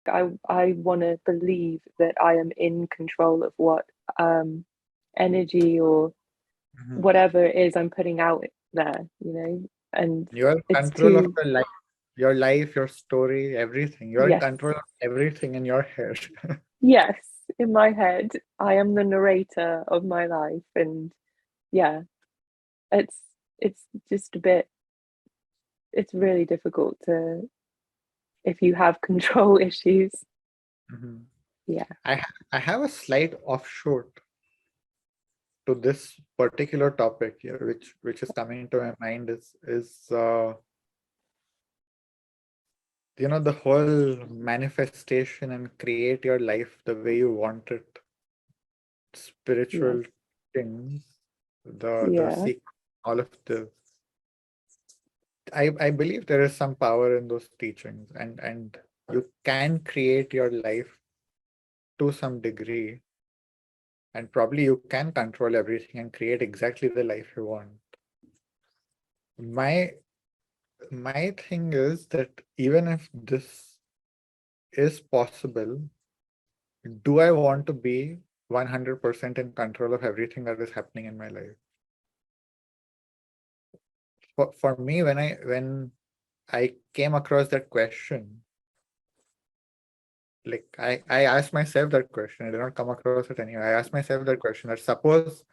I want to believe that I am in control of what energy or Mhm. whatever it is I'm putting out there, and You are in it's control of too, your life, your story, everything. You are in yes, control of everything in your head. yes, in my head, I am the narrator of my life, and yeah, it's it's just a bit, it's really difficult to, if you have control issues. Mhm. Yeah, I have a slight offshoot to this particular topic here, which is coming to my mind is the whole manifestation and create your life the way you want it, yes, spiritual things, the yeah, secret, all of this. I believe there is some power in those teachings, and you can create your life to some degree, and probably you can control everything and create exactly the life you want. My thing is that even if this is possible, do I want to be 100% in control of everything that is happening in my life? For me, when I came across that question, like I asked myself that question. I did not come across it anyway. I asked myself that question, that suppose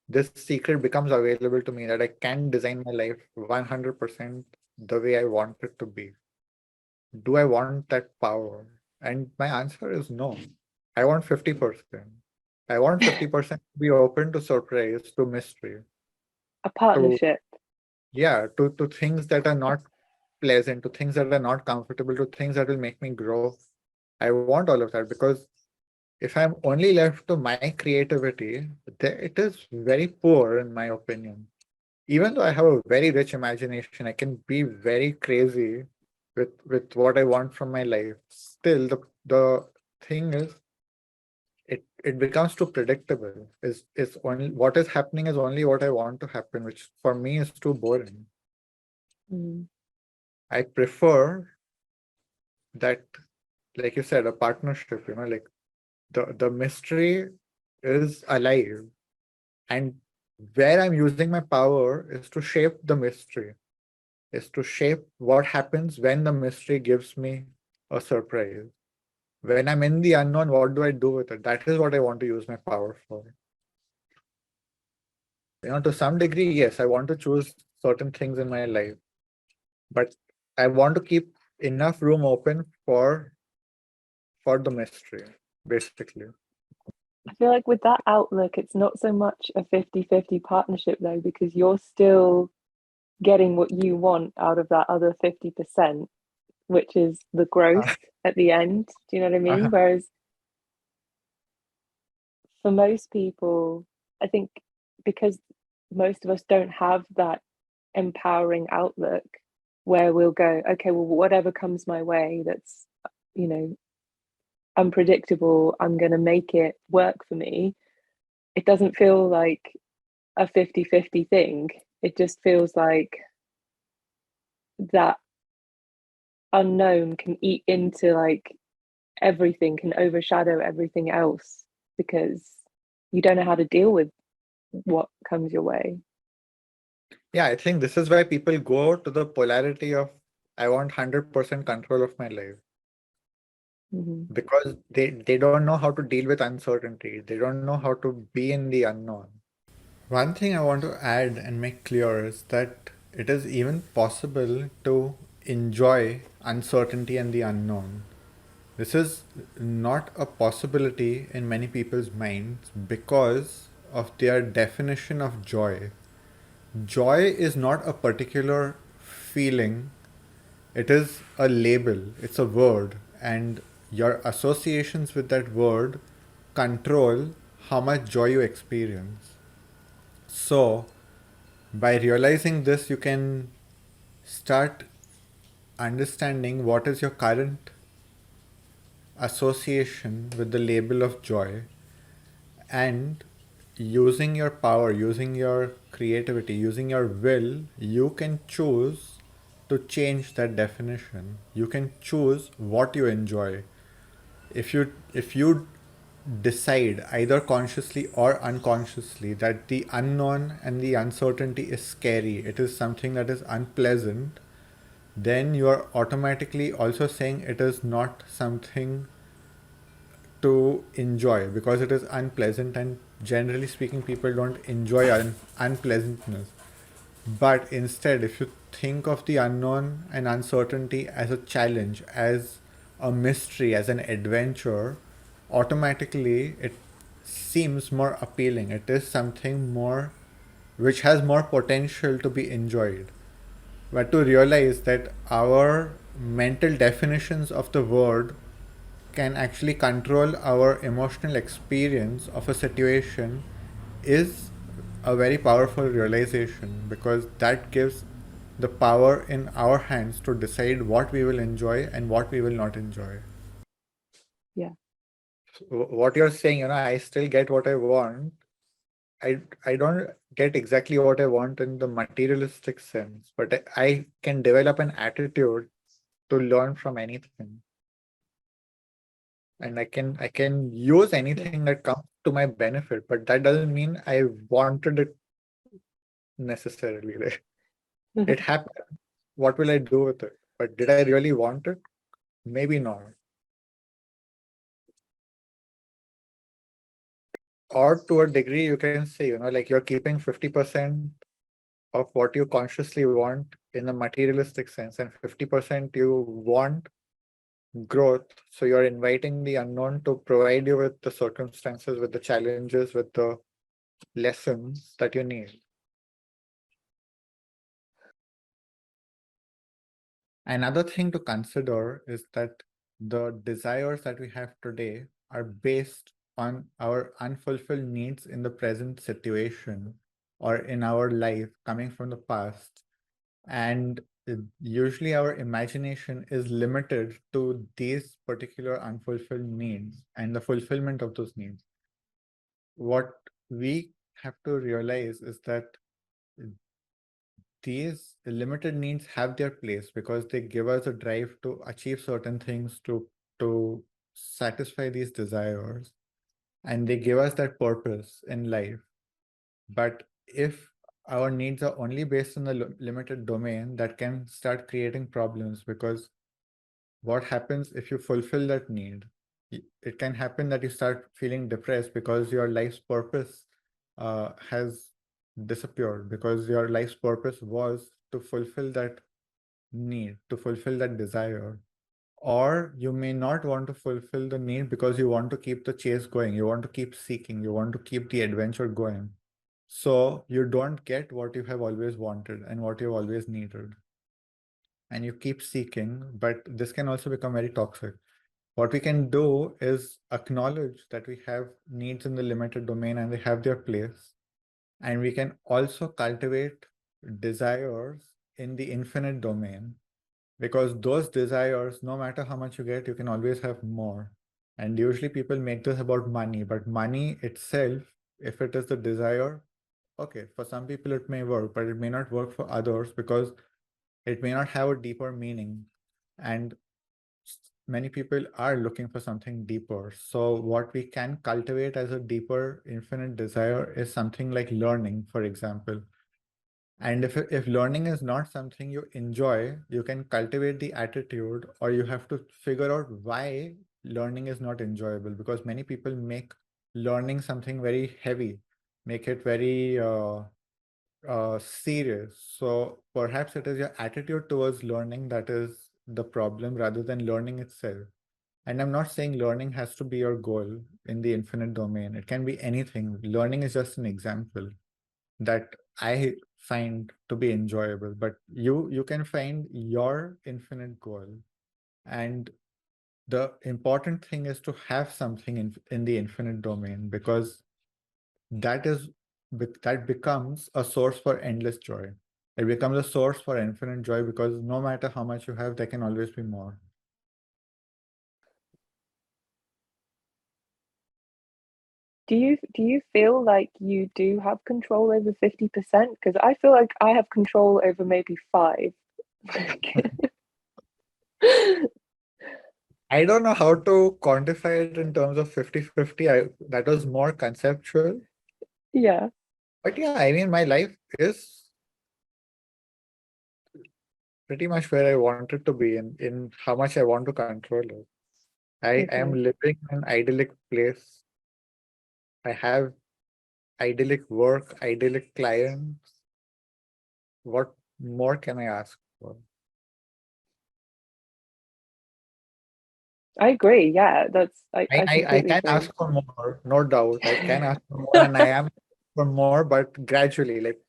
this secret becomes available to me, that I can design my life 100% the way I want it to be. Do I want that power? And my answer is no. I want 50%. I want 50% to be open to surprise, to mystery, a to partnership. yeah, to things that are not pleasant, to things that are not comfortable, to things that will make me grow. I want all of that because if I'm only left to my creativity, it is very poor in my opinion. Even though I have a very rich imagination, I can be very crazy with what I want from my life. Still, the thing is, it becomes too predictable. Is only what is happening is only what I want to happen, which for me is too boring. Mm, I prefer that, like you said, a partnership. Like the mystery is alive, and where I'm using my power is to shape the mystery, is to shape what happens when the mystery gives me a surprise. When I'm in the unknown, what do I do with it? That is what I want to use my power for. To some degree, yes, I want to choose certain things in my life, but I want to keep enough room open for the mystery, basically. I feel like with that outlook, it's not so much a 50-50 partnership though, because you're still getting what you want out of that other 50%, which is the growth Uh, at the end. Do you know what I mean? uh, Whereas for most people, I think because most of us don't have that empowering outlook where we'll go, okay, well, whatever comes my way that's, you know, unpredictable, I'm going to make it work for me. It doesn't feel like a 50-50 thing. It just feels like that unknown can eat into like everything, can overshadow everything else because you don't know how to deal with what comes your way. yeah, I think this is why people go to the polarity of I want 100% control of my life Mm-hmm. because they don't know how to deal with uncertainty. They don't know how to be in the unknown. One thing I want to add and make clear is that it is even possible to enjoy uncertainty and the unknown. This is not a possibility in many people's minds because of their definition of joy. Joy is not a particular feeling, it is a label, it's a word, and your associations with that word control how much joy you experience. So, by realizing this, you can start understanding what is your current association with the label of joy, and using your power, using your creativity, using your will, you can choose to change that definition. You can choose what you enjoy. if you decide either consciously or unconsciously that the unknown and the uncertainty is scary, it is something that is unpleasant, then you are automatically also saying it is not something to enjoy because it is unpleasant, and generally speaking people don't enjoy unpleasantness. But instead, if you think of the unknown and uncertainty as a challenge, as a mystery, as an adventure, automatically it seems more appealing. It is something more which has more potential to be enjoyed. But to realize that our mental definitions of the word can actually control our emotional experience of a situation is a very powerful realization, because that gives the power in our hands to decide what we will enjoy and what we will not enjoy. Yeah. What you're saying, I still get what I want. I don't get exactly what I want in the materialistic sense, but I can develop an attitude to learn from anything. And I can use Yeah. anything that comes to my benefit, but that doesn't mean I wanted it necessarily. Right? It happened. What will I do with it? But did I really want it? Maybe not. Or to a degree, you can say, like you're keeping 50% of what you consciously want in a materialistic sense, and 50% you want growth. So you're inviting the unknown to provide you with the circumstances, with the challenges, with the lessons that you need. Another thing to consider is that the desires that we have today are based on our unfulfilled needs in the present situation or in our life coming from the past. And usually our imagination is limited to these particular unfulfilled needs and the fulfillment of those needs. What we have to realize is that these limited needs have their place because they give us a drive to achieve certain things, to satisfy these desires, and they give us that purpose in life. But if our needs are only based on the limited domain, that can start creating problems, because what happens if you fulfill that need? It can happen that you start feeling depressed because your life's purpose has disappeared, because your life's purpose was to fulfill that need, to fulfill that desire. Or you may not want to fulfill the need because you want to keep the chase going, you want to keep seeking, you want to keep the adventure going. So you don't get what you have always wanted and what you've always needed. And you keep seeking, but this can also become very toxic. What we can do is acknowledge that we have needs in the limited domain and they have their place. And we can also cultivate desires in the infinite domain, because those desires, no matter how much you get, you can always have more. And usually people make this about money, but money itself, if it is the desire, okay, for some people it may work, but it may not work for others because it may not have a deeper meaning. And many people are looking for something deeper. So what we can cultivate as a deeper infinite desire is something like learning, for example. And if learning is not something you enjoy, you can cultivate the attitude, or you have to figure out why learning is not enjoyable, because many people make learning something very heavy, make it very serious. So perhaps it is your attitude towards learning that is the problem rather than learning itself. And I'm not saying learning has to be your goal in the infinite domain. It can be anything. Learning is just an example that I find to be enjoyable. But you can find your infinite goal. And the important thing is to have something in the infinite domain, because that is that becomes a source for endless joy. It becomes a source for infinite joy, because no matter how much you have, there can always be more. Do you feel like you do have control over 50%? Because I feel like I have control over maybe 5. I don't know how to quantify it in terms of 50-50. That was more conceptual. Yeah. But yeah, I mean, my life is pretty much where I want it to be in how much I want to control it. I am Okay. living in an idyllic place. I have idyllic work, idyllic clients. What more can I ask for? I agree. Yeah, I, I I, I completely can agree. ask for more, no doubt. I can ask for more, and I am for more, but gradually. Like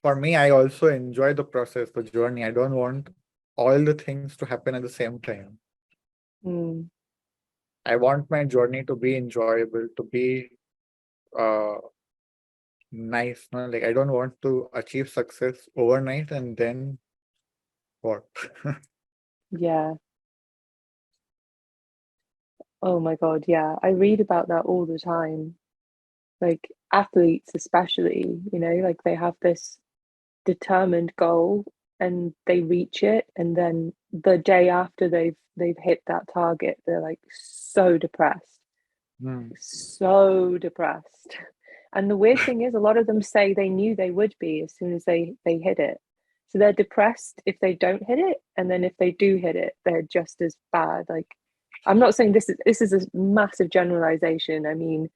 for me, I also enjoy the process, the journey. I don't want all the things to happen at the same time. Mm, I want my journey to be enjoyable, to be uh nice. No, like I don't want to achieve success overnight and then what? yeah. Oh my God. Yeah. I read about that all the time. Like athletes, especially, like they have this determined goal and they reach it, and then the day after they've hit that target, they're like so depressed, Hmm. so depressed. And the weird thing is, a lot of them say they knew they would be as soon as they hit it. So they're depressed if they don't hit it, and then if they do hit it, they're just as bad. Like, I'm not saying this is a massive generalization. I mean,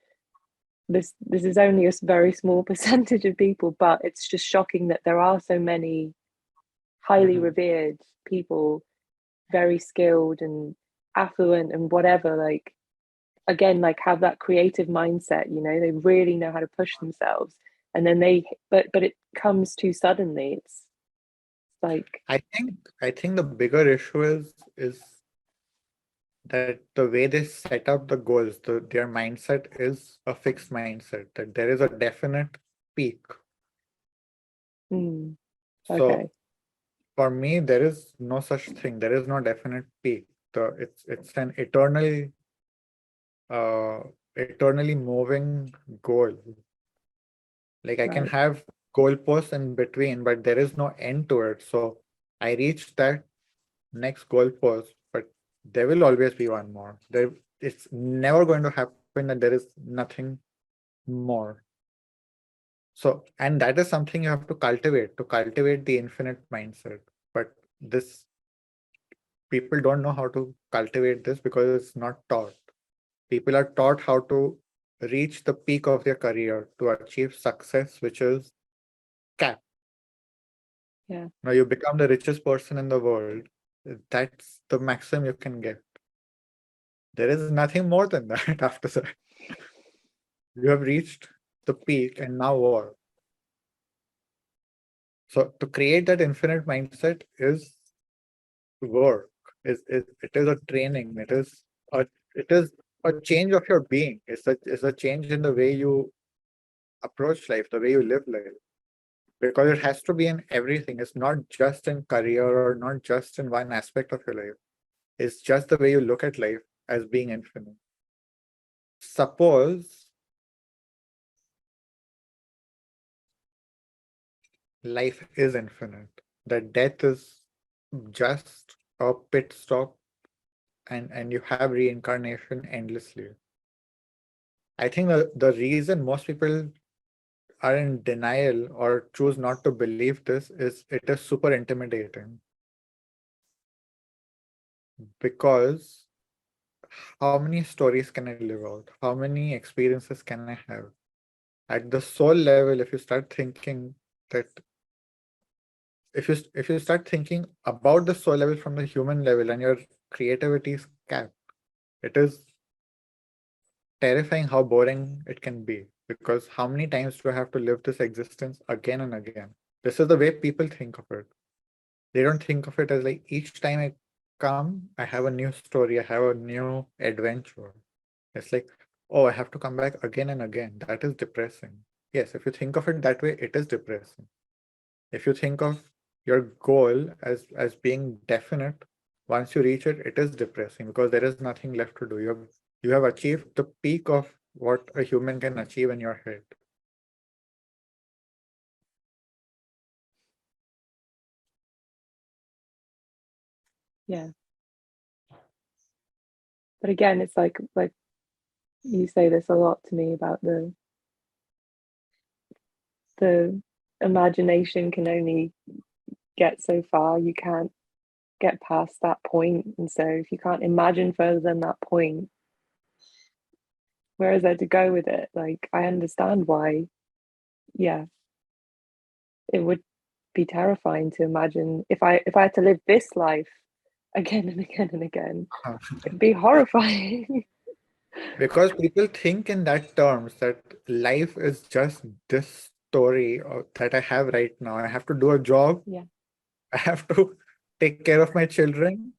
this is only a very small percentage of people, but it's just shocking that there are so many highly Mhm. revered people, very skilled and affluent and whatever, like again, like have that creative mindset, they really know how to push themselves, and then but it comes too suddenly. It's like, I think the bigger issue is that the way they set up the goals, their mindset is a fixed mindset, that there is a definite peak. mm, So okay, for me, there is no such thing. There is no definite peak. It's an uh eternally moving goal. Like I can right, have goalposts in between, but there is no end to it. So I reach that next goalpost, but there will always be one more. It's never going to happen that there is nothing more. So, and that is something you have to cultivate the infinite mindset. But this people don't know how to cultivate this because it's not taught. People are taught how to reach the peak of their career to achieve success, which is cap. yeah, Now you become the richest person in the world. That's the maximum you can get. There is nothing more than that after that. You have reached the peak, and now what? So to create that infinite mindset is work. It is a training. It is a change of your being. It's a change in the way you approach life, the way you live life. Because it has to be in everything. It's not just in career or not just in one aspect of your life. It's just the way you look at life as being infinite. Suppose life is infinite, that death is just a pit stop, and you have reincarnation endlessly. I think the reason most people are in denial or choose not to believe this is it is super intimidating, because how many stories can I live out? How many experiences can I have? At the soul level, if you start thinking that if you start thinking about the soul level from the human level and your creativity is capped, it is terrifying how boring it can be, because how many times do I have to live this existence again and again? This is the way people think of it. They don't think of it as like each time I come, I have a new story, I have a new adventure. It's like, oh, I have to come back again and again. That is depressing. Yes, if you think of it that way, it is depressing. If you think of your goal as being definite, once you reach it, it is depressing because there is nothing left to do. You have achieved the peak of what a human can achieve in your head. yeah. But again, it's like you say this a lot to me about the imagination can only get so far. You can't get past that point. And so if you can't imagine further than that point, where is there to go with it? Like, I understand why, yeah, it would be terrifying to imagine if I had to live this life again and again and again. It'd be horrifying. Because people think in that terms that life is just this story that I have right now. I have to do a job. Yeah. I have to take care of my children,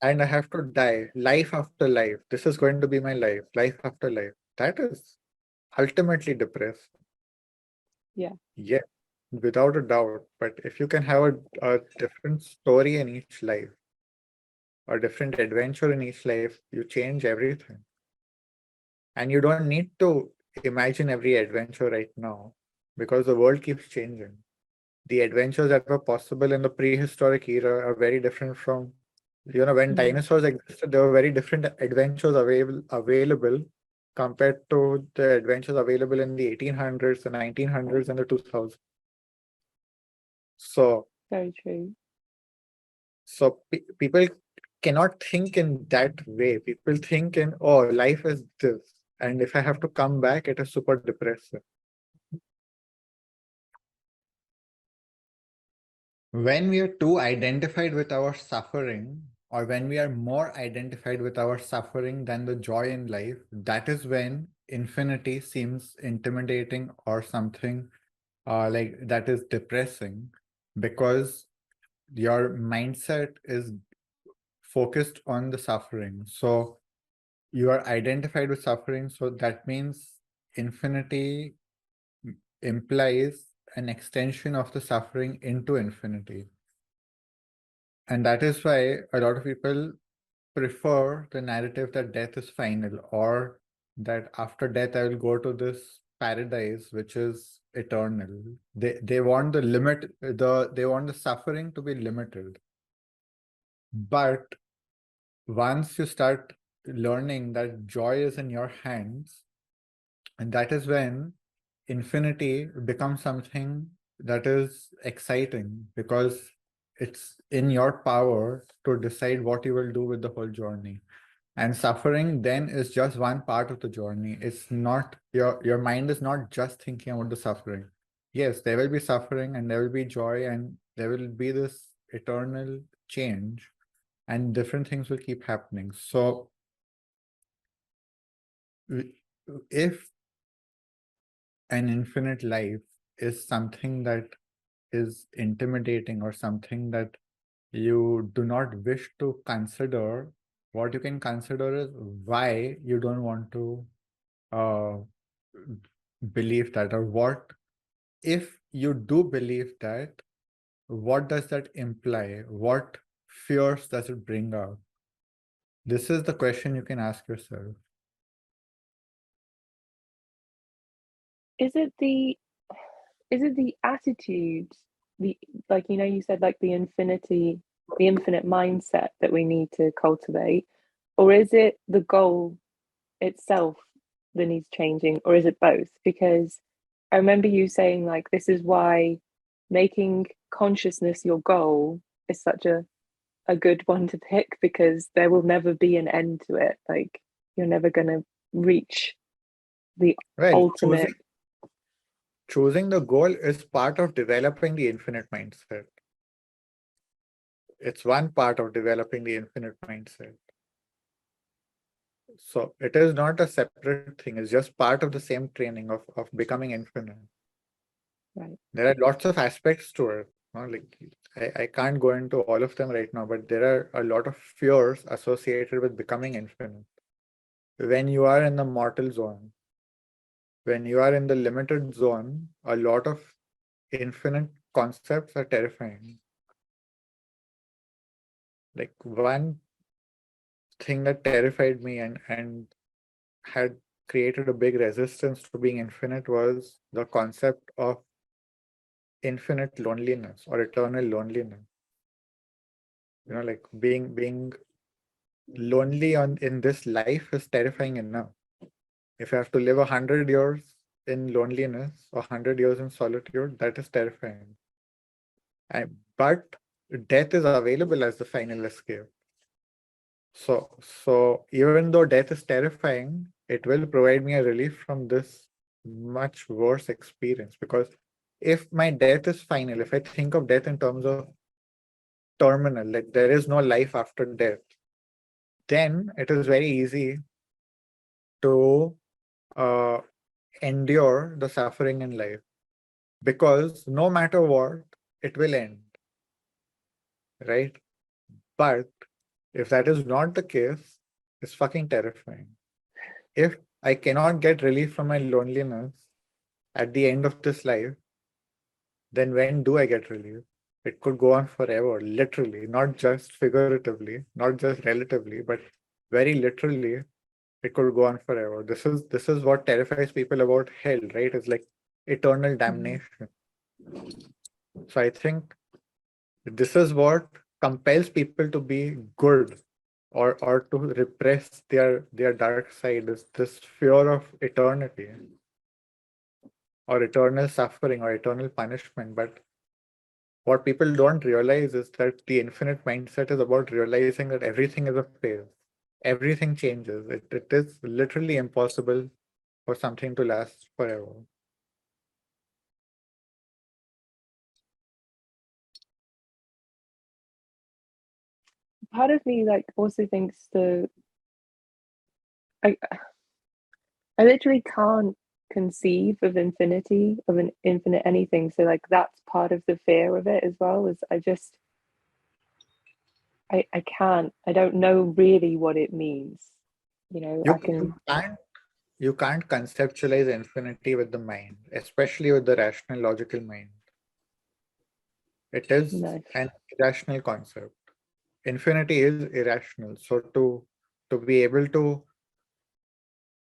and I have to die. Life after life. This is going to be my life. Life after life. That is ultimately depressing. Yeah. Yeah, without a doubt. But if you can have a different story in each life, a different adventure in each life, you change everything. And you don't need to imagine every adventure right now because the world keeps changing. The adventures that were possible in the prehistoric era are very different from, when dinosaurs existed, there were very different adventures available compared to the adventures available in the 1800s, the 1900s, and the 2000s. So, Very true. people cannot think in that way. People think in, oh, life is this. And if I have to come back, it is super depressive. When we are too identified with our suffering, or when we are more identified with our suffering than the joy in life, that is when infinity seems intimidating or something like that is depressing, because your mindset is focused on the suffering. So you are identified with suffering. So that means infinity implies an extension of the suffering into infinity. And that is why a lot of people prefer the narrative that death is final, or that after death I will go to this paradise which is eternal. They want the they want the suffering to be limited. But once you start learning that joy is in your hands, and that is when infinity becomes something that is exciting, because it's in your power to decide what you will do with the whole journey. And suffering then is just one part of the journey. It's not your mind is not just thinking about the suffering. Yes, there will be suffering and there will be joy and there will be this eternal change, and different things will keep happening. So if an infinite life is something that is intimidating or something that you do not wish to consider, what you can consider is why you don't want to uh, believe that, or what if you do believe that, what does that imply? What fears does it bring out? This is the question you can ask yourself. Is it the attitude, the like you said, like the infinite mindset that we need to cultivate, or is it the goal itself that needs changing, or is it both? Because I remember you saying like this is why making consciousness your goal is such a good one to pick, because there will never be an end to it. Like you're never going to reach the Well, ultimate. choosing the goal is part of developing the infinite mindset. It's one part of developing the infinite mindset. So it is not a separate thing. It's just part of the same training of becoming infinite. Right. There are lots of aspects to it. Like I can't go into all of them right now, but there are a lot of fears associated with becoming infinite. When you are in the mortal zone, when you are in the limited zone, a lot of infinite concepts are terrifying. Like one thing that terrified me and had created a big resistance to being infinite was the concept of infinite loneliness or eternal loneliness. Like being lonely in this life is terrifying enough. If you have to live 100 years in loneliness or 100 years in solitude, that is terrifying. But death is available as the final escape. So even though death is terrifying, it will provide me a relief from this much worse experience. Because if my death is final, if I think of death in terms of terminal, like there is no life after death, then it is very easy to uh, endure the suffering in life. Because no matter what, it will end, right? But if that is not the case, it's fucking terrifying. If I cannot get relief from my loneliness at the end of this life, then when do I get relief? It could go on forever, literally, not just figuratively, not just relatively, but very literally, it could go on forever. This is what terrifies people about hell, right? It's like eternal damnation. So I think this is what compels people to be good or to repress their dark side, is this fear of eternity or eternal suffering or eternal punishment. But what people don't realize is that the infinite mindset is about realizing that everything is a phase. Everything changes. It is literally impossible for something to last forever. Part of me like also thinks I I literally can't conceive of infinity, of an infinite anything. So like that's part of the fear of it as well, is I can't, I don't know really what it means. You know, You I can you can't conceptualize infinity with the mind, especially with the rational logical mind. It is no. an irrational concept. Infinity is irrational. So to be able to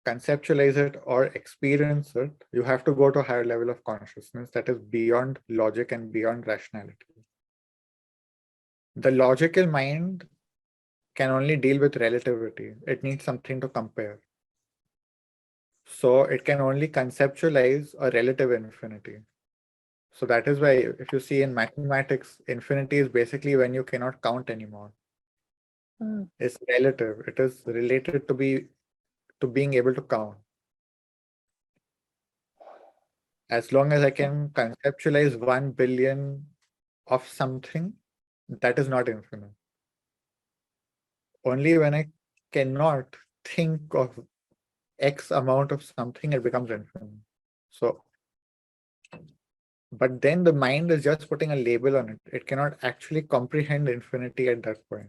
conceptualize it or experience it, you have to go to a higher level of consciousness that is beyond logic and beyond rationality. The logical mind can only deal with relativity. It needs something to compare. So it can only conceptualize a relative infinity. So that is why if you see in mathematics, infinity is basically when you cannot count anymore. Oh, It's relative. It is related to being able to count. As long as I can conceptualize 1 billion of something, that is not infinite. Only when I cannot think of X amount of something, it becomes infinite. So, but then the mind is just putting a label on it. It cannot actually comprehend infinity at that point.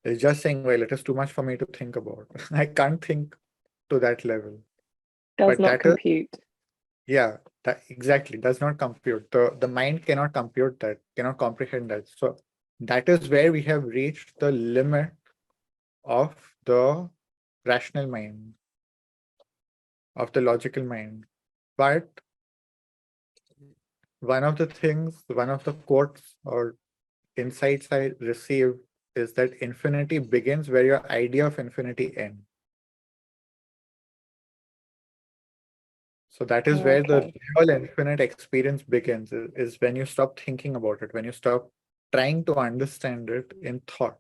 It's just saying, well, it is too much for me to think about. I can't think to that level. does But not that is, compute. yeah, that exactly does not compute. The mind cannot compute that, cannot comprehend that. So that is where we have reached the limit of the rational mind, of the logical mind. But one of the quotes or insights I received is that infinity begins where your idea of infinity ends. So that is where the Okay. real infinite experience begins, is when you stop thinking about it, when you stop trying to understand it in thought.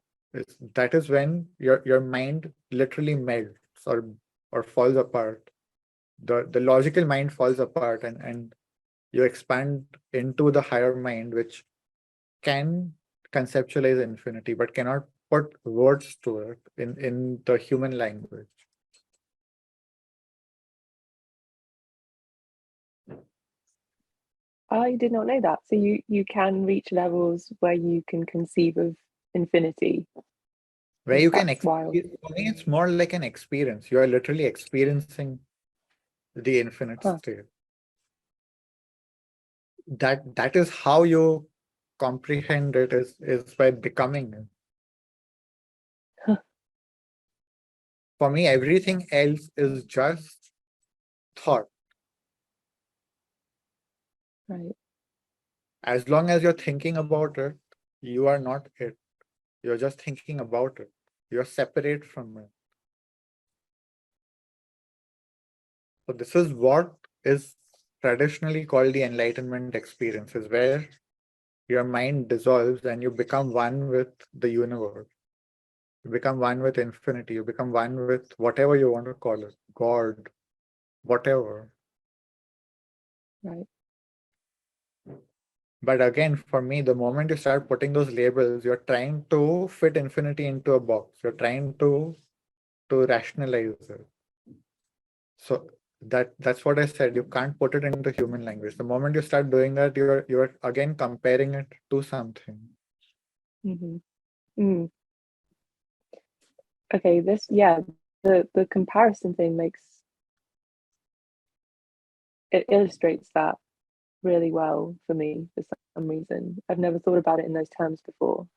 That is when your mind literally melts or falls apart. The logical mind falls apart, and you expand into the higher mind, which can conceptualize infinity but cannot put words to it in the human language. I did not know that. So you can reach levels where you can conceive of infinity. Where you can That's wild. experience, for me, it's more like an experience. You are literally experiencing the infinite Huh. state. That is how you comprehend it, is by becoming it. For me, everything else is just thought. Right. As long as you're thinking about it, you are not it. You're just thinking about it. You're separate from it. So this is what is traditionally called the enlightenment experience, is where your mind dissolves and you become one with the universe. You become one with infinity. You become one with whatever you want to call it, God, whatever. Right. But again, for me, the moment you start putting those labels, you're trying to fit infinity into a box. You're trying to rationalize it. So that's what I said. You can't put it into human language. The moment you start doing that, you're again comparing it to something. Mm-hmm. Mm. Okay, the comparison thing it illustrates that really well for me for some reason. I've never thought about it in those terms before.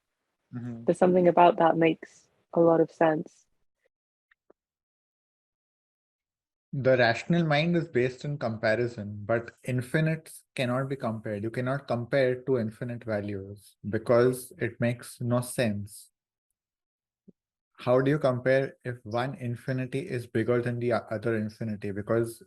Mhm. There's something about that makes a lot of sense. The rational mind is based in comparison, but infinites cannot be compared. You cannot compare two infinite values because it makes no sense. How do you compare if one infinity is bigger than the other infinity? Because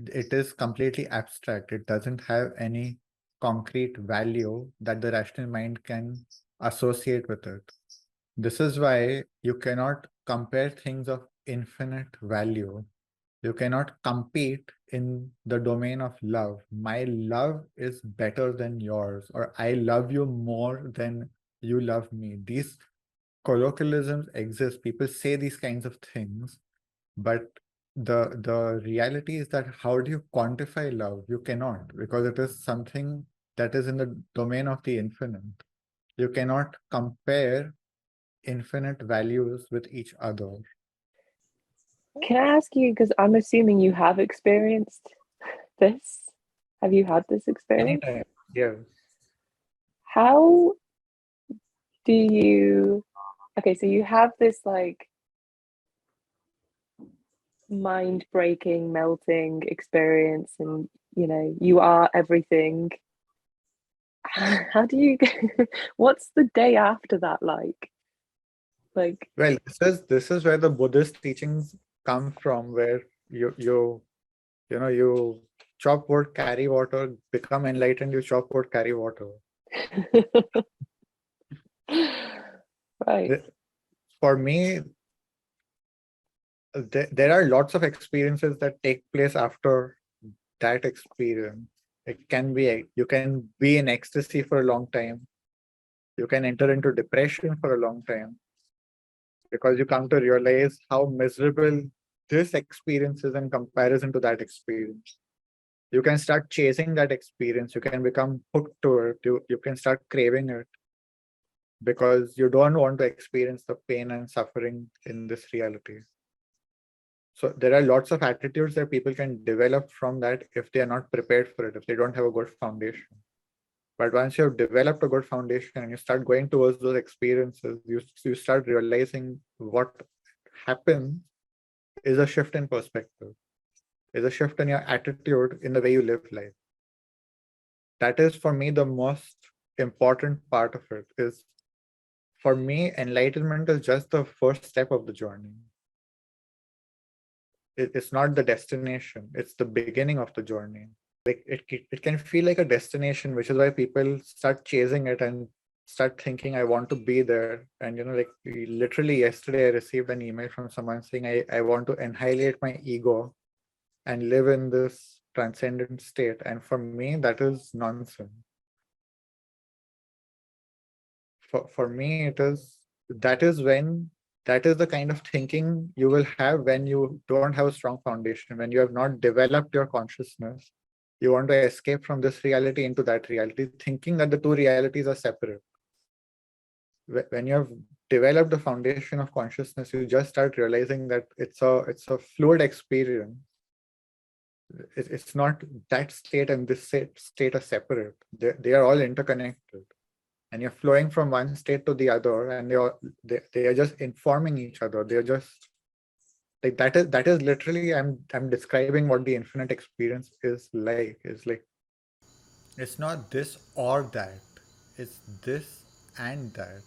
it is completely abstract. It doesn't have any concrete value that the rational mind can associate with it. This is why you cannot compare things of infinite value. You cannot compete in the domain of love. My love is better than yours, or I love you more than you love me. These colloquialisms exist. People say these kinds of things, but the reality is that how do you quantify love? You cannot, because it is something that is in the domain of the infinite. You cannot compare infinite values with each other. Can I ask you, because I'm assuming you have experienced this? Have you had this experience? Anytime. Yes. How do you, okay, so you have this like mind breaking, melting experience, and you are everything. How do you, what's the day after that like? Like, Well, this is where the Buddhist teachings come from, where you chop wood, carry water, become enlightened, you chop wood, carry water. right. For me, there are lots of experiences that take place after that experience. It can be, you can be in ecstasy for a long time. You can enter into depression for a long time because you come to realize how miserable this experience is in comparison to that experience. You can start chasing that experience. You can become hooked to it. You can start craving it because you don't want to experience the pain and suffering in this reality. So there are lots of attitudes that people can develop from that if they are not prepared for it, if they don't have a good foundation. But once you have developed a good foundation and you start going towards those experiences, you start realizing what happens is a shift in perspective, is a shift in your attitude in the way you live life. That is for me the most important part of it. Is for me, enlightenment is just the first step of the journey. It's not the destination, it's the beginning of the journey. Like it can feel like a destination, which is why people start chasing it and start thinking, I want to be there. And like literally yesterday I received an email from someone saying, I want to annihilate my ego and live in this transcendent state. And for me, that is nonsense. For me, that is the kind of thinking you will have when you don't have a strong foundation, when you have not developed your consciousness. You want to escape from this reality into that reality, thinking that the two realities are separate. When you have developed the foundation of consciousness, you just start realizing that it's a fluid experience. It's not that state and this state are separate. They are all interconnected, and you're flowing from one state to the other, and they are just informing each other. They're just like that is literally, I'm describing what the infinite experience is like. It's like it's not this or that, it's this and that.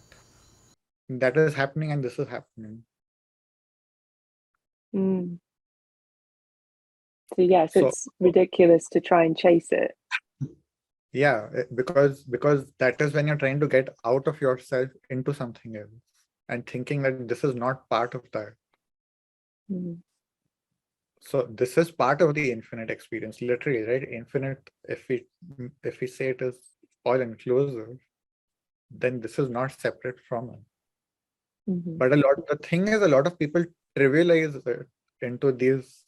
that is happening and this is happening. Mm. So yes, So it's ridiculous to try and chase it. yeah, because that is when you're trying to get out of yourself into something else and thinking that this is not part of that. Mm. So this is part of the infinite experience, literally, right? Infinite, if we say it is all inclusive, then this is not separate from it. Mm-hmm. But the thing is, a lot of people trivialize it into these,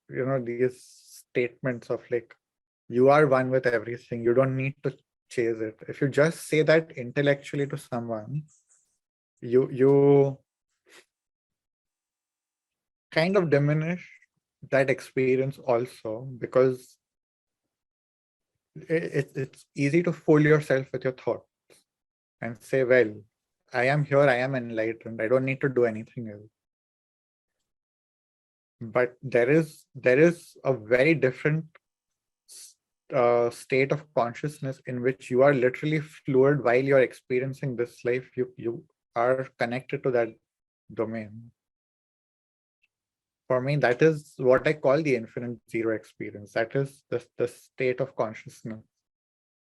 these statements of like, you are one with everything. You don't need to chase it. If you just say that intellectually to someone, you kind of diminish that experience also, because it's easy to fool yourself with your thoughts and say, well, I am here, I am enlightened, I don't need to do anything else. But there is a very different state of consciousness in which you are literally fluid while you're experiencing this life. You are connected to that domain. For me, that is what I call the infinite zero experience. That is the state of consciousness.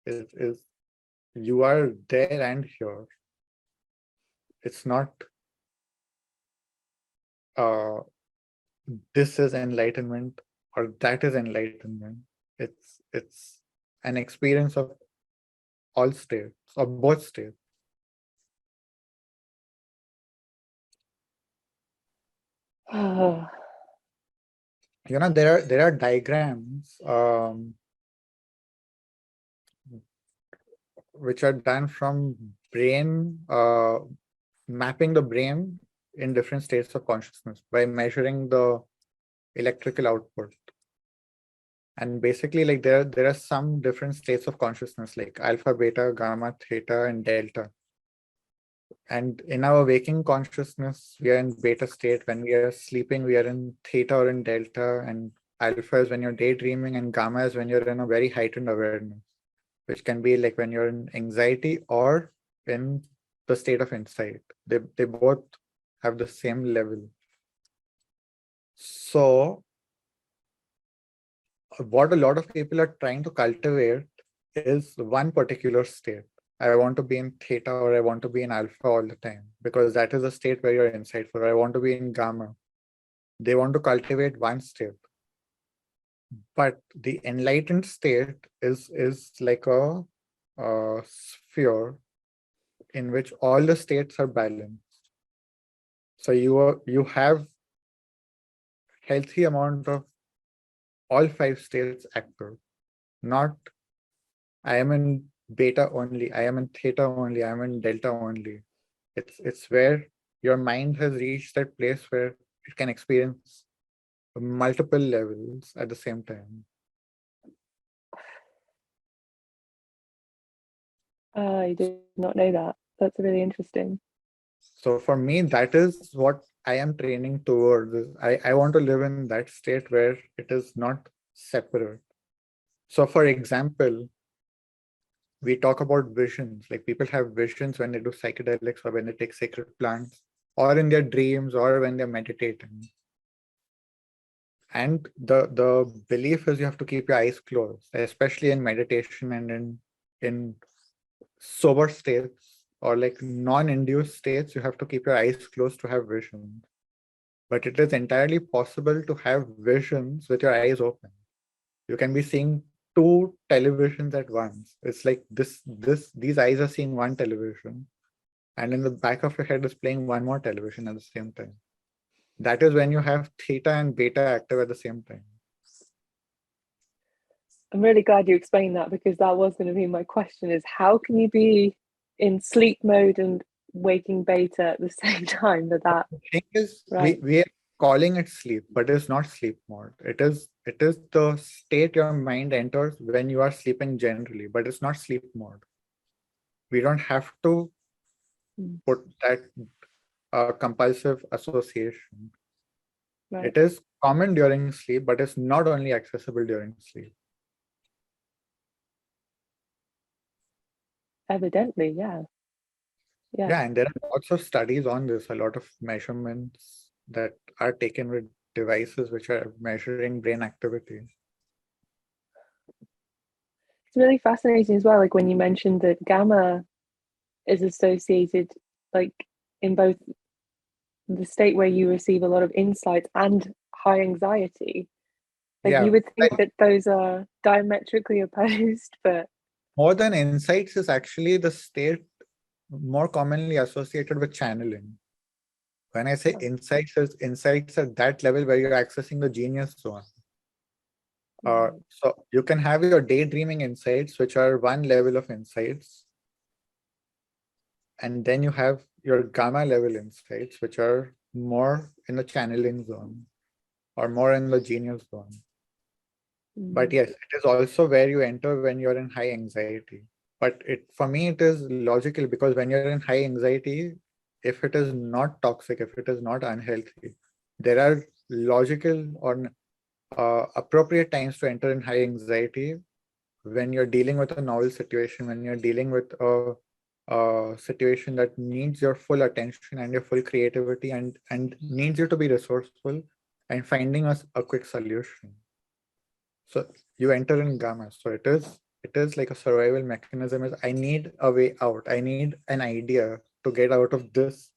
Is you are there and here. It's not uh this is enlightenment or that is enlightenment. It's an experience of all states, of both states. There are diagrams which are done from brain mapping the brain in different states of consciousness by measuring the electrical output. And basically, like there are some different states of consciousness, like alpha, beta, gamma, theta, and delta. And in our waking consciousness, we are in beta state. When we are sleeping, we are in theta or in delta. And alpha is when you're daydreaming, and gamma is when you're in a very heightened awareness, which can be like when you're in anxiety or in the state of insight. They both have the same level. So what a lot of people are trying to cultivate is one particular state. I want to be in theta or I want to be in alpha all the time, because that is a state where you're insightful. Or I want to be in gamma. They want to cultivate one state. But the enlightened state is like a sphere in which all the states are balanced. So you have healthy amount of all five states active. Not I am in beta only, I am in theta only, I am in delta only. It's where your mind has reached that place where it can experience multiple levels at the same time. I did not know that. That's really interesting. So for me, that is what I am training towards. I want to live in that state where it is not separate. So for example, we talk about visions, like people have visions when they do psychedelics or when they take sacred plants or in their dreams or when they're meditating. And the belief is you have to keep your eyes closed, especially in meditation and in sober states or like non-induced states. You have to keep your eyes closed to have vision. But it is entirely possible to have visions with your eyes open. You can be seeing two televisions at once. It's like these eyes are seeing one television, and in the back of your head is playing one more television at the same time. That is when you have theta and beta active at the same time. I'm really glad you explained that, because that was going to be my question, is how can you be in sleep mode and waking beta at the same time? That The thing is, right. we are calling it sleep, but it's not sleep mode. It is the state your mind enters when you are sleeping generally, but it's not sleep mode. We don't have to put that compulsive association. Right. It is common during sleep, but it's not only accessible during sleep. Evidently, yeah. Yeah. Yeah, and there are lots of studies on this, a lot of measurements that are taken with devices which are measuring brain activity. It's really fascinating as well, like when you mentioned that gamma is associated like in both the state where you receive a lot of insight and high anxiety. Like Yeah, you would think like, that those are diametrically opposed, but more than insights is actually the state more commonly associated with channeling. When I say insights, is insights at that level where you're accessing the genius zone. So you can have your daydreaming insights, which are one level of insights, and then you have your gamma level insights, which are more in the channeling zone or more in the genius zone. But yes, it is also where you enter when you're in high anxiety. But it for me it is logical, because when you're in high anxiety, if it is not toxic, if it is not unhealthy, there are logical or appropriate times to enter in high anxiety when you're dealing with a novel situation, when you're dealing with a situation that needs your full attention and your full creativity, and needs you to be resourceful and finding us a quick solution. So you enter in gamma. So it is like a survival mechanism. Is I need a way out. I need an idea to get out of this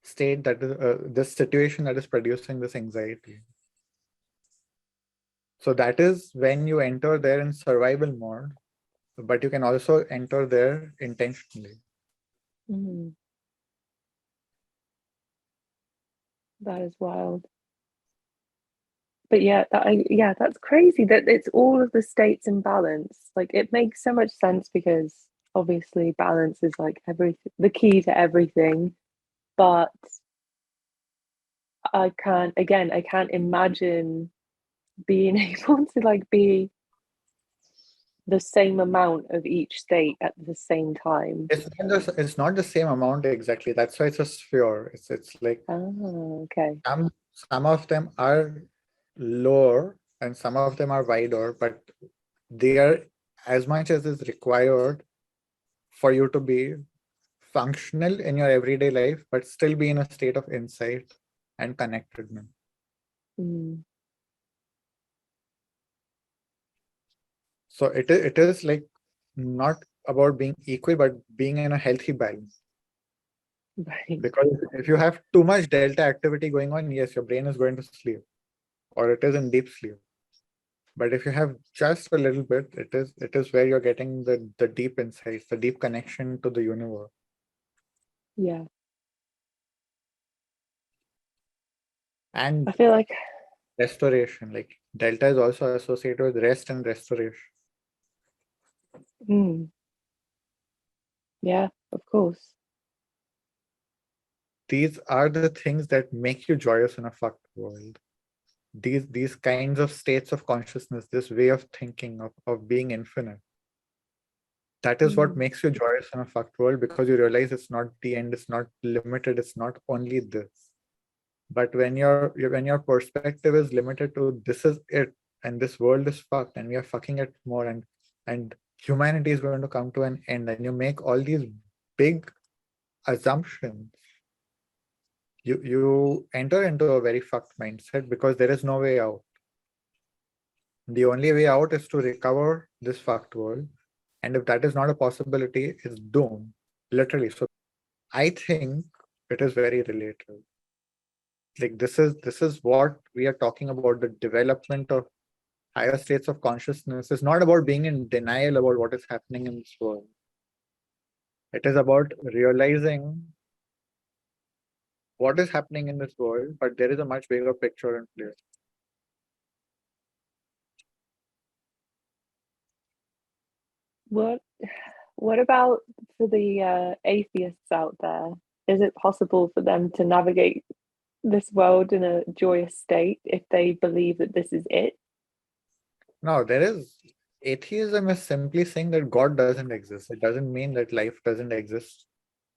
state, that is this situation that is producing this anxiety. So that is when you enter there in survival mode, but you can also enter there intentionally. That is wild. But yeah, that's crazy that it's all of the states in balance. Like it makes so much sense because obviously balance is like everything, the key to everything. But I can't imagine being able to like be the same amount of each state at the same time. It's not the same amount exactly. That's why it's a sphere. It's like Oh, okay. some of them are lower and some of them are wider, but they are as much as is required for you to be functional in your everyday life, but still be in a state of insight and connectedness. Mm. So it is like not about being equal, but being in a healthy balance. Right. Because if you have too much delta activity going on, yes, your brain is going to sleep, or it is in deep sleep. But if you have just a little bit, it is where you're getting the deep insights, the deep connection to the universe. Yeah. And I feel like restoration, like delta is also associated with rest and restoration. mm, yeah, of course. These are the things that make you joyous in a fucked world. These kinds of states of consciousness, this way of thinking, of being infinite. That is what Mm, makes you joyous in a fucked world, because you realize it's not the end, it's not limited, it's not only this. But when your perspective is limited to this is it, and this world is fucked, and we are fucking it more, and humanity is going to come to an end, and you make all these big assumptions, you enter into a very fucked mindset, because there is no way out. The only way out is to recover this fucked world. And if that is not a possibility, it's doom, literally. So I think it is very related. Like this is what we are talking about. The development of higher states of consciousness is not about being in denial about what is happening in this world. It is about realizing what is happening in this world, but there is a much bigger picture in place. what what about for the atheists out there? Is it possible for them to navigate this world in a joyous state if they believe that this is it? No, there is atheism is simply saying that God doesn't exist. It doesn't mean that life doesn't exist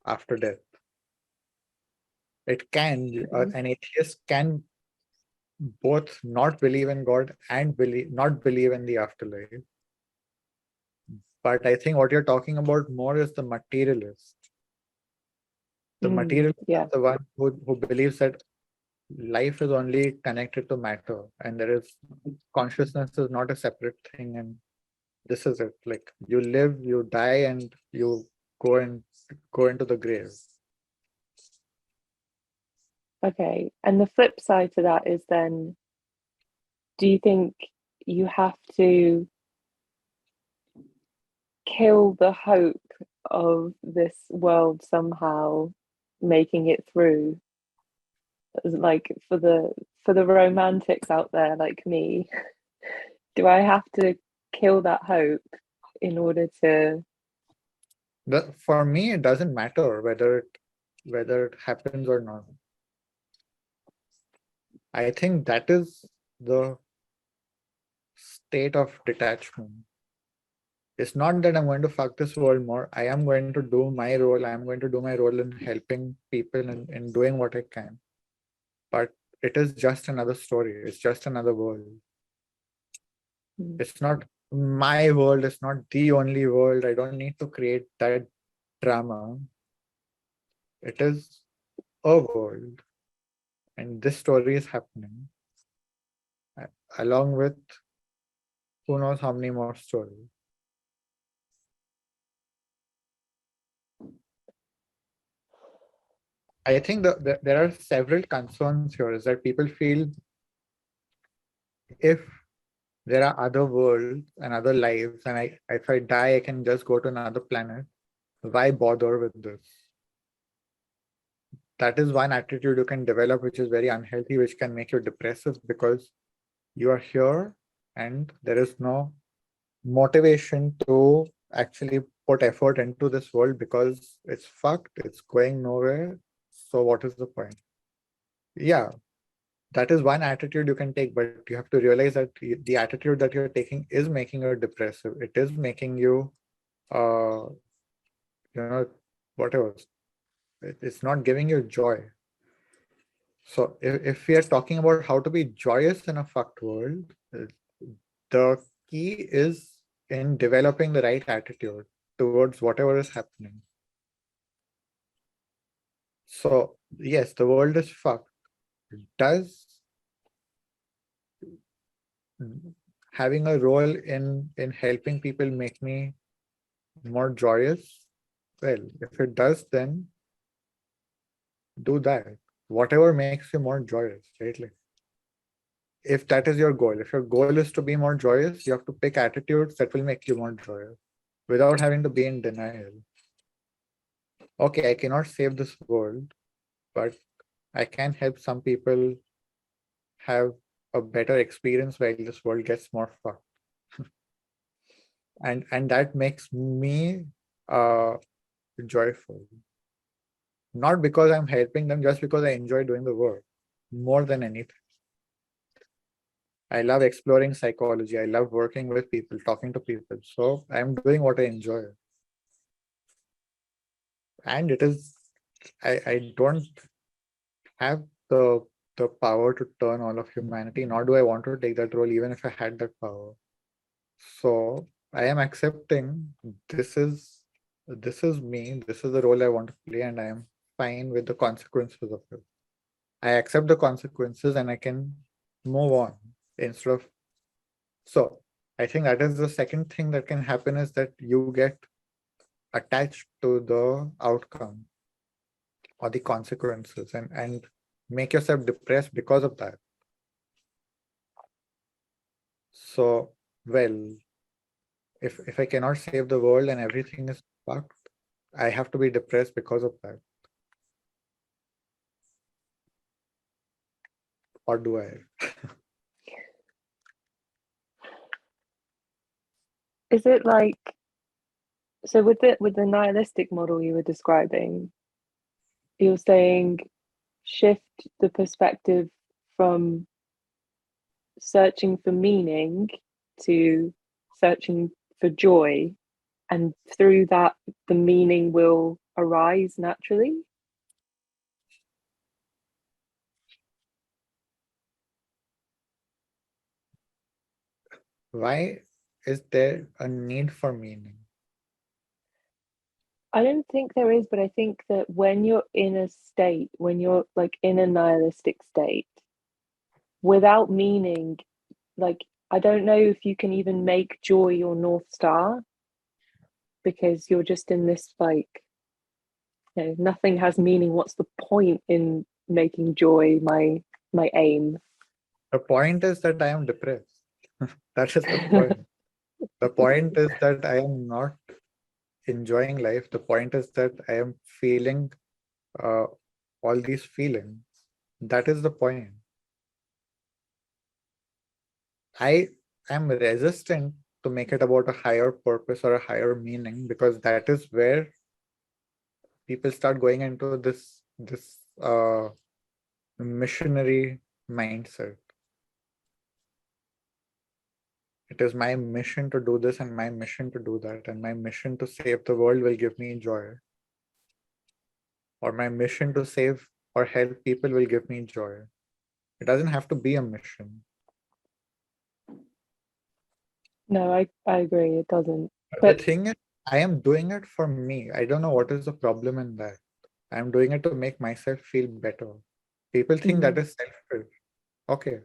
after death. It can, an atheist can both not believe in God and not believe in the afterlife. But I think what you're talking about more is the materialist. The materialist Yeah. is the one who believes that life is only connected to matter, and there is consciousness is not a separate thing, and this is it. Like you live, you die, and you go and go into the grave. Okay. And the flip side to that is then, do you think you have to kill the hope of this world somehow making it through? Like for the romantics out there like me, do I have to kill that hope in order to? For me, it doesn't matter whether it happens or not. I think that is the state of detachment. It's not that I'm going to fuck this world more. I am going to do my role. I am going to do my role in helping people and in doing what I can. But it is just another story. It's just another world. It's not my world. It's not the only world. I don't need to create that drama. It is a world. And this story is happening along with who knows how many more stories. I think there are several concerns here is that people feel if there are other worlds and other lives, and if I die, I can just go to another planet. Why bother with this? That is one attitude you can develop, which is very unhealthy, which can make you depressive because you are here and there is no motivation to actually put effort into this world because it's fucked, it's going nowhere. So what is the point? Yeah, that is one attitude you can take, but you have to realize that the attitude that you're taking is making you depressive. It is making you, uh, whatever. It's not giving you joy. So if we are talking about how to be joyous in a fucked world, the key is in developing the right attitude towards whatever is happening. So yes, the world is fucked. Does having a role in helping people make me more joyous? Well, if it does, then do that. Whatever makes you more joyous, right? Like, if that is your goal, if your goal is to be more joyous, you have to pick attitudes that will make you more joyous without having to be in denial. Okay, I cannot save this world, but I can help some people have a better experience while this world gets more fucked. And that makes me joyful. Not because I'm helping them, just because I enjoy doing the work more than anything. I love exploring psychology. I love working with people, talking to people. So I'm doing what I enjoy. And it is, I don't have the power to turn all of humanity, nor do I want to take that role, even if I had that power. So I am accepting this is me, this is the role I want to play, and I am fine with the consequences of it. I accept the consequences and I can move on instead of. So I think that is the second thing that can happen is that you get attached to the outcome or the consequences and make yourself depressed because of that. So, well, if I cannot save the world and everything is fucked, I have to be depressed because of that. Or do I? Is it like, so with the nihilistic model you were describing, you're saying shift the perspective from searching for meaning to searching for joy, and through that the meaning will arise naturally? Why is there a need for meaning? I don't think there is, but I think that when you're in a state, when you're like in a nihilistic state, without meaning, like I don't know if you can even make joy your North Star because you're just in this like, you know, nothing has meaning. What's the point in making joy my aim? The point is that I am depressed. That is the point. The point is that I am not enjoying life. The point is that I am feeling uh, all these feelings. That is the point. I am resistant to make it about a higher purpose or a higher meaning because that is where people start going into this missionary mindset. It is my mission to do this and my mission to do that, and my mission to save the world will give me joy. Or my mission to save or help people will give me joy. It doesn't have to be a mission. No, I agree, it doesn't. The But thing is, I am doing it for me. I don't know what is the problem in that. I'm doing it to make myself feel better. People think that is selfish. Okay.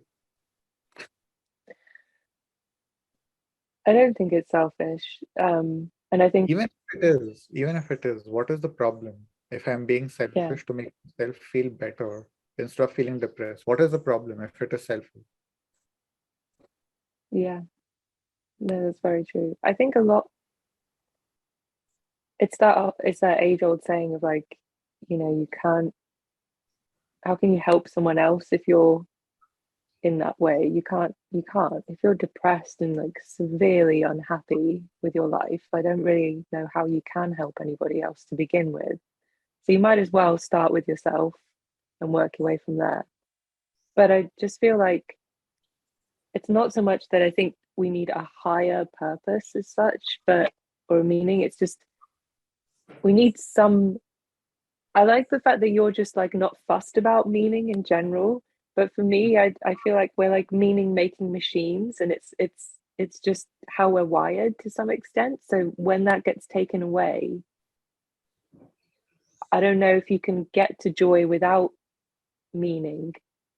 I don't think it's selfish. And I think, Even if it is, what is the problem? If I'm being yeah, selfish to make myself feel better instead of feeling depressed, what is the problem if it is selfish? yeah, no, that's very true. I think a lot, it's that age-old saying of like, you know, you can't, how can you help someone else if you're in that way? You can't. If you're depressed and like severely unhappy with your life, I don't really know how you can help anybody else to begin with. So you might as well start with yourself and work your way from there. But I just feel like it's not so much that I think we need a higher purpose as such, but or a meaning. It's just we need some. I like the fact that you're just like not fussed about meaning in general. But for me, I feel like we're like meaning making machines, and it's just how we're wired to some extent. So when that gets taken away, I don't know if you can get to joy without meaning,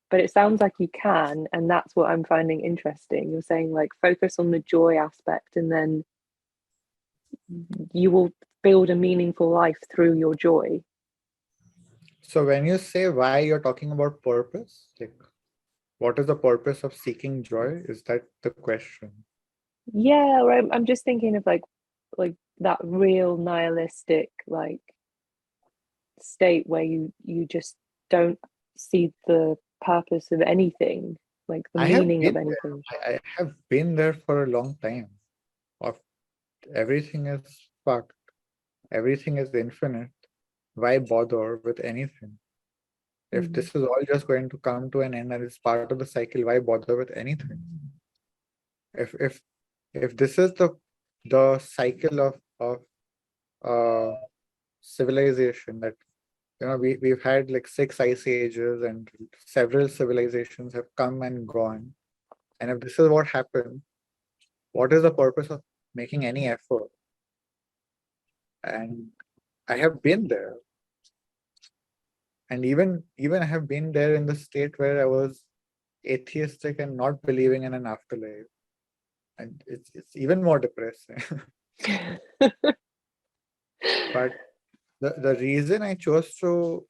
but it sounds like you can, and that's what I'm finding interesting. You're saying like focus on the joy aspect, and then you will build a meaningful life through your joy. So when you say why, you're talking about purpose, like what is the purpose of seeking joy? Is that the question? Yeah, or I'm just thinking of like that real nihilistic like state where you just don't see the purpose of anything, like the I have meaning of been there. anything. I have been there for a long time. Of everything is fucked. Everything is infinite. Why bother with anything? If Mm-hmm. this is all just going to come to an end and it's part of the cycle, why bother with anything? If if if this is the cycle of uh civilization that we've had like 6 ice ages and several civilizations have come and gone, and if this is what happened, what is the purpose of making any effort? And I have been there, and even I have been there in the state where I was atheistic and not believing in an afterlife, and it's even more depressing. But the reason I chose to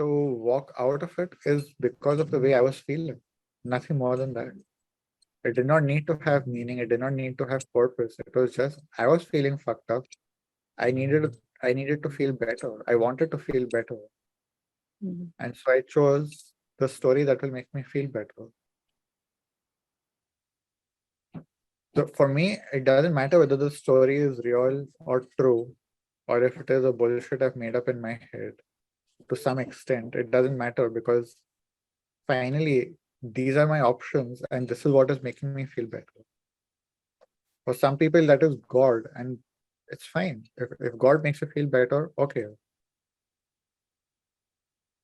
walk out of it is because of the way I was feeling. Nothing more than that. It did not need to have meaning. It did not need to have purpose. It was just I was feeling fucked up. I needed to feel better. I wanted to feel better. Mhm. And so I chose the story that will make me feel better. So for me, it doesn't matter whether the story is real or true, or if it is a bullshit I've made up in my head. To some extent, it doesn't matter because finally, these are my options, and this is what is making me feel better. For some people, that is God, and it's fine. If God makes you feel better, okay.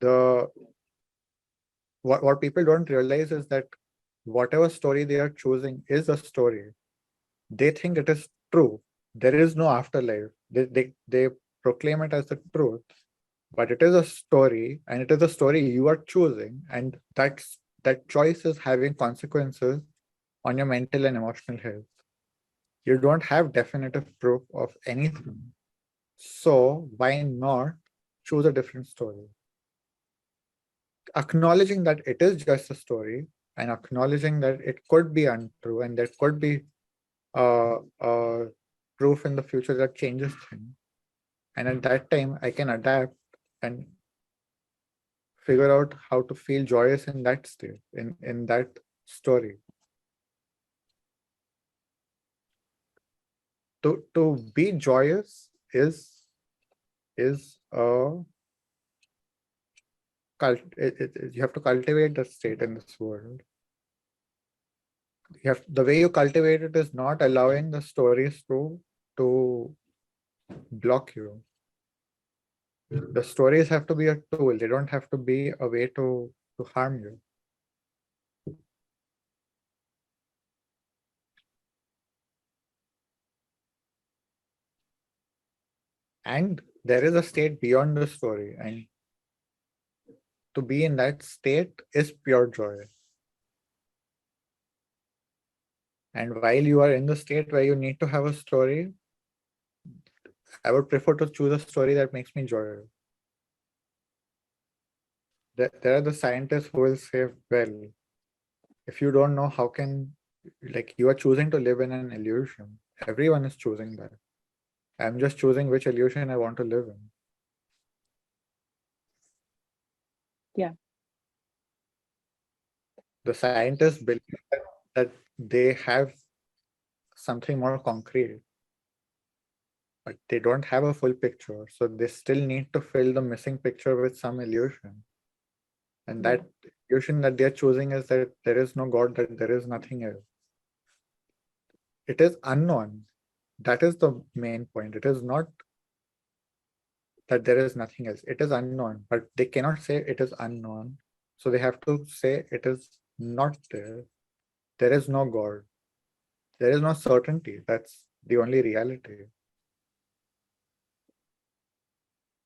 The what people don't realize is that whatever story they are choosing is a story. They think it is true. There is no afterlife. They proclaim it as the truth, but it is a story, and it is a story you are choosing, and that choice is having consequences on your mental and emotional health. You don't have definitive proof of anything. So why not choose a different story? Acknowledging that it is just a story and acknowledging that it could be untrue and there could be uh, proof in the future that changes things. And at that time, I can adapt and figure out how to feel joyous in that state, in that story. To be joyous is you have to cultivate the state in this world. The way you cultivate it is not allowing the stories to block you. The stories have to be a tool. They don't have to be a way to harm you. And there is a state beyond the story, and to be in that state is pure joy. And while you are in the state where you need to have a story, I would prefer to choose a story that makes me joyous. There are the scientists who will say, well, if you don't know, how can, like, you are choosing to live in an illusion. Everyone is choosing that. I'm just choosing which illusion I want to live in. Yeah. The scientists believe that they have something more concrete, but they don't have a full picture. So they still need to fill the missing picture with some illusion. And that illusion that they're choosing is that there is no God, that there is nothing else. It is unknown. That is the main point. It is not that there is nothing else. It is unknown, but they cannot say it is unknown. So they have to say it is not there. There is no God. There is no certainty. That's the only reality.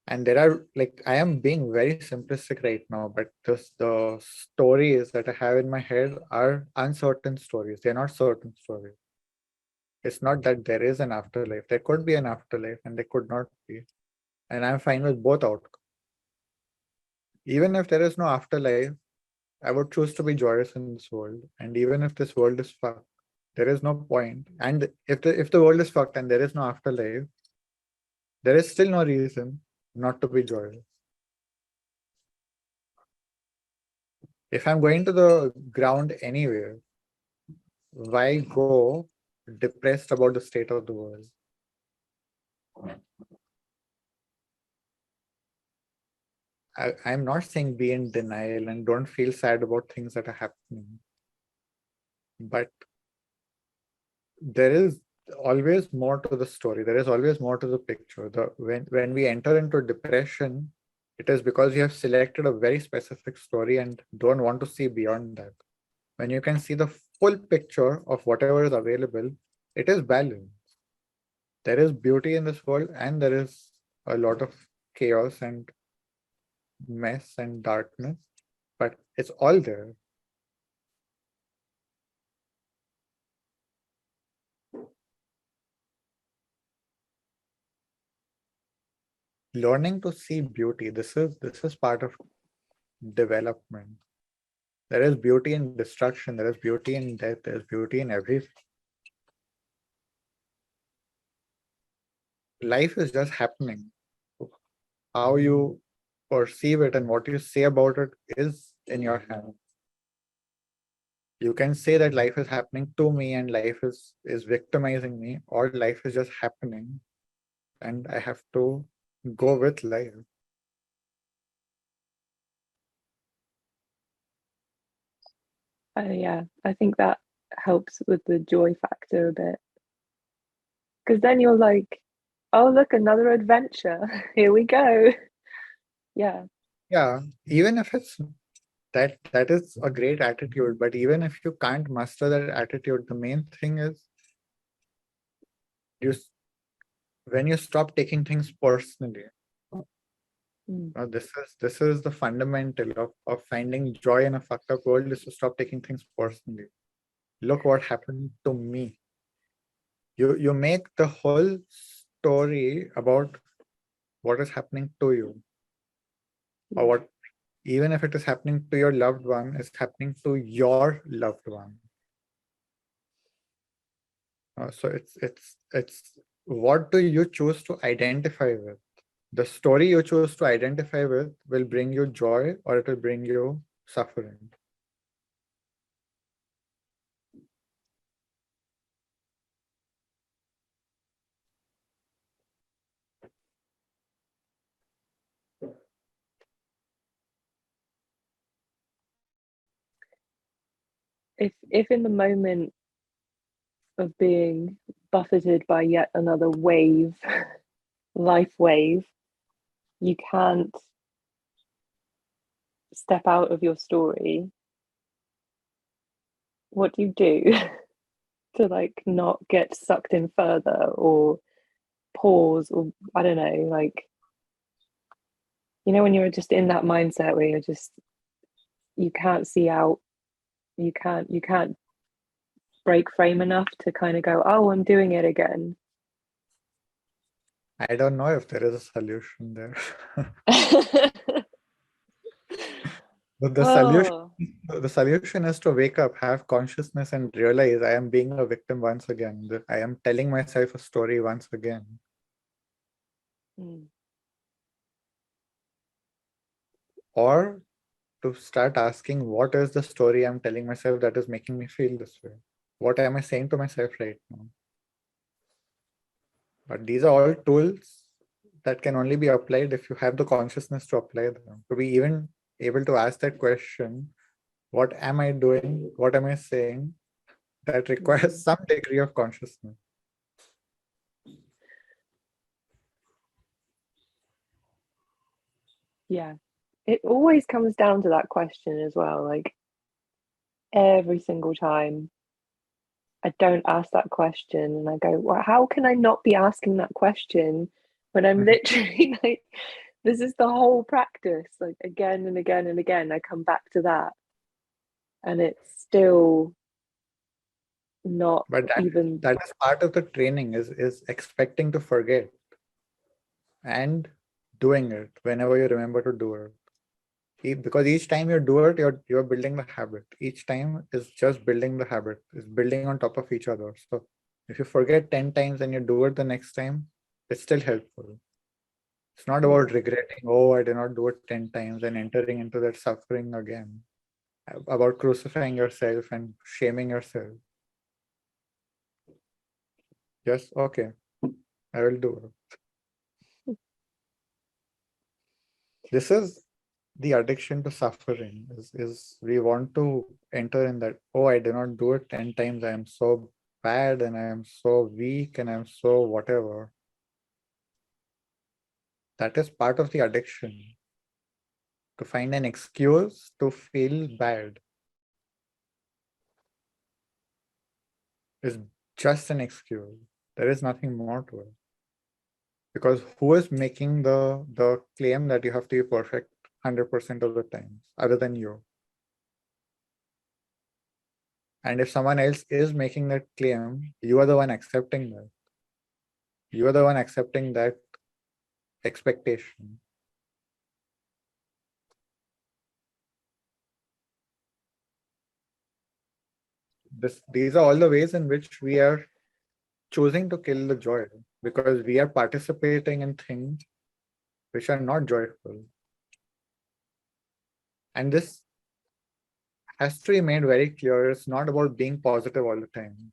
And there are, like, I am being very simplistic right now, but the stories that I have in my head are uncertain stories. They're not certain stories. It's not that there is an afterlife. There could be an afterlife and there could not be. And I'm fine with both outcomes. Even if there is no afterlife, I would choose to be joyous in this world. And even if this world is fucked, there is no point. And if the world is fucked and there is no afterlife, there is still no reason not to be joyous. If I'm going to the ground anywhere, why go depressed about the state of the world? I'm not saying be in denial and don't feel sad about things that are happening. But there is always more to the story. There is always more to the picture. When we enter into depression, it is because you have selected a very specific story and don't want to see beyond that. When you can see the full picture of whatever is available, it is balance. There is beauty in this world and there is a lot of chaos and mess and darkness, but it's all there. Learning to see beauty, this is part of development. There is beauty in destruction, there is beauty in death, there is beauty in everything. Life is just happening. How you perceive it and what you say about it is in your hands. You can say that life is happening to me and life is victimizing me, or life is just happening and I have to go with life. Yeah, I think that helps with the joy factor a bit. Because then you're like, oh, look, another adventure. Here we go. Yeah. Yeah, even if it's that is a great attitude, but even if you can't master that attitude, the main thing is you when you stop taking things personally. Mm. This is the fundamental of finding joy in a fucked up world, is to stop taking things personally. Look what happened to me. You make the whole story about what is happening to you, or what, even if it is happening to your loved one, is happening to your loved one. So it's what do you choose to identify with? The story you choose to identify with will bring you joy, or it will bring you suffering. If in the moment of being buffeted by yet another wave, life wave, you can't step out of your story, what do you do to like not get sucked in further, or pause, or I don't know, like, you know, when you're just in that mindset where you're just, you can't see out, you can't break frame enough to kind of go, oh, I'm doing it again. I don't know if there is a solution there. The solution Oh. the solution is to wake up, have consciousness, and realize I am being a victim once again. That I am telling myself a story once again. Mm. Or to start asking, what is the story I'm telling myself that is making me feel this way? What am I saying to myself right now? But these are all tools that can only be applied if you have the consciousness to apply them. To be even able to ask that question, what am I doing? What am I saying? That requires some degree of consciousness. Yeah, it always comes down to that question as well. Like, every single time I don't ask that question and I go, well, how can I not be asking that question when I'm literally like, this is the whole practice, like again and again and again, I come back to that, and it's still not But even. that is part of the training, is expecting to forget and doing it whenever you remember to do it. Because each time you do it, you're building the habit. Each time is just building the habit, is building on top of each other. So if you forget 10 times and you do it the next time, it's still helpful. It's not Yeah, about regretting, oh, I did not do it 10 times and entering into that suffering again. About crucifying yourself and shaming yourself. Just, okay, I will do it. This is the addiction to suffering, is we want to enter in that, oh, I did not do it 10 times, I am so bad and I am so weak and I'm so whatever. That is part of the addiction. To find an excuse to feel bad is just an excuse. There is nothing more to it. Because who is making the claim that you have to be perfect 100% of the times other than you? And if someone else is making that claim, you are the one accepting that. You are the one accepting that expectation. These are all the ways in which we are choosing to kill the joy, because we are participating in things which are not joyful. And this has to be made very clear. It's not about being positive all the time.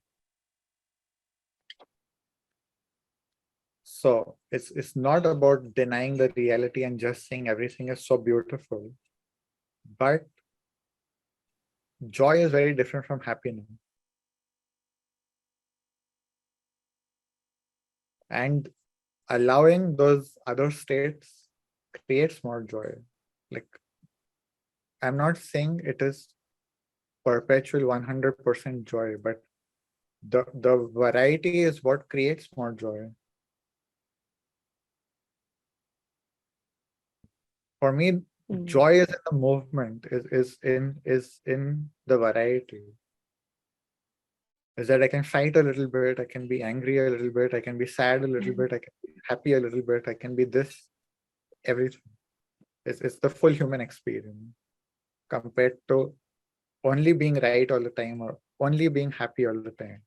So it's not about denying the reality and just saying everything is so beautiful. But joy is very different from happiness. And allowing those other states creates more joy. Like, I'm not saying it is perpetual 100% joy, but the variety is what creates more joy. For me, Mm. joy is in the movement, is in the variety. Is that I can fight a little bit, I can be angry a little bit, I can be sad a little bit, I can be happy a little bit, I can be this, everything. It's the full human experience compared to only being right all the time or only being happy all the time